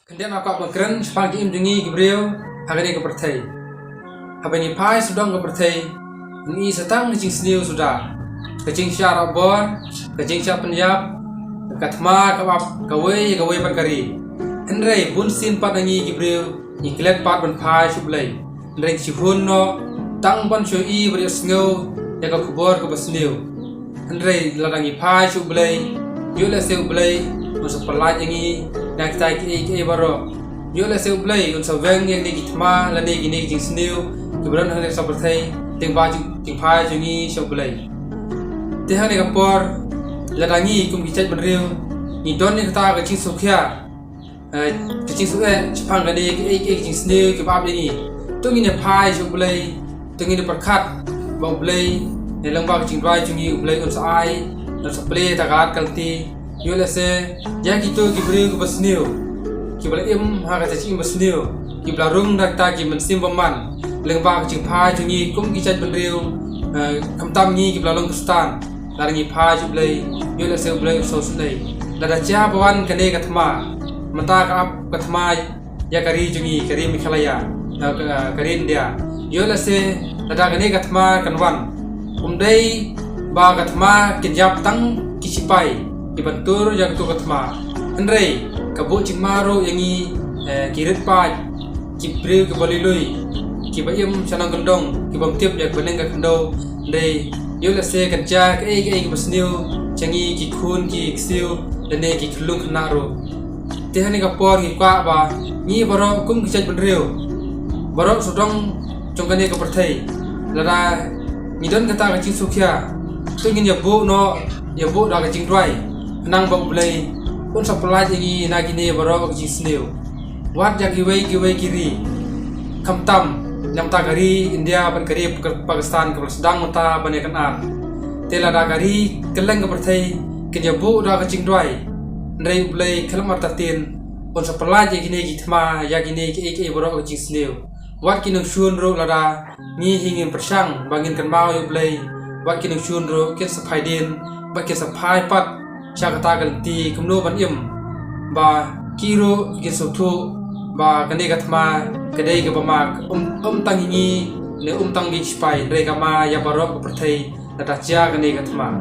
Kemudian aku berkeran sepagi imdungi Gabriel hari ke pertai. Apa ni pai sudah ke pertai. Ini setang kecing seniu sudah. Kecing syarab bon, kecing syarab penyap, katma kawai berkari. Henry pun sin pat nangi Gabriel, iklet pat ban pai sublai. Henry cihun no tang ban syoi berias ngau ya ke kubur ke besniu. Henry ladangi pai sublai, yula sublai, masuk pelaj yangi. Nak tak ke baru, jual sesuatu beli untuk wang yang ni kita lani gini jing seniu, kemudian hendak seperti tinggal pai jungi sesuatu beli. Tiada ni kapor, ladangi kum kicat beriu, ni don ni kata kecing sukia, kecing sukia cepang lani jing seniu kebab ini, tu ni pai sesuatu beli, tu ni perkat bau beli, ni lembag kecing dry jungi beli untuk ai, untuk beli takat kalti. Yula se, ya kita kibri ke besniu, kibla im ha kata cing besniu, kibla rung dak ta ki mensim paman, lengba cing pai jungi kum kicat beriu, kamtam ni kibla long kestan, larangi pai jublai, yula se jublai sosulai, lada cia bawan kene katma, mata ka katma ya kari jungi kari mikhalaya, kari India, yula se lada kene katma kanwan, umdai ba katma kinjap tang kisipai. Dibantur yang tu katma, Henry kabut cingmaru yangi kirit pai, kibri kebalilui, kibayam sanang gendong, kibam tiap yang beneng kendo, Henry yula se kerja ke besniu, cangi kikun kiksiu, dan ne kikulung kenaru. Tiada ni kapor ngikwa ba, ni baru kum kicat beriu, baru sudong congkane ke pertai, lara ngidon kata kecing sukia, tu ingin yabu no yabu dah kecing dry. Nang bang belai pun sapelaj lagi nagi ni baru kecing seniu. Wat jak giwai kiri, kamtam yang tak kari India ban kari Pakistan kalau sedang mata banyak kenar. Tela dah kari keleng ke pertai kenyabu dah kecing dry. Nrai belai kelamar tatin pun sapelaj lagi ni gitma lagi ni ke baru kecing seniu. Wat kinung shun ro lada ni hingin persang bangin kan mau yu belai. Wat kinung shun ro kin sapaidin, bat kin sapai pat. Syakata ganti kumno ban im ba kiro gisotu ba kane gatma kadai ke bamak tangingi ne tangi spai re kama ya barok pertai tata cia kane gatma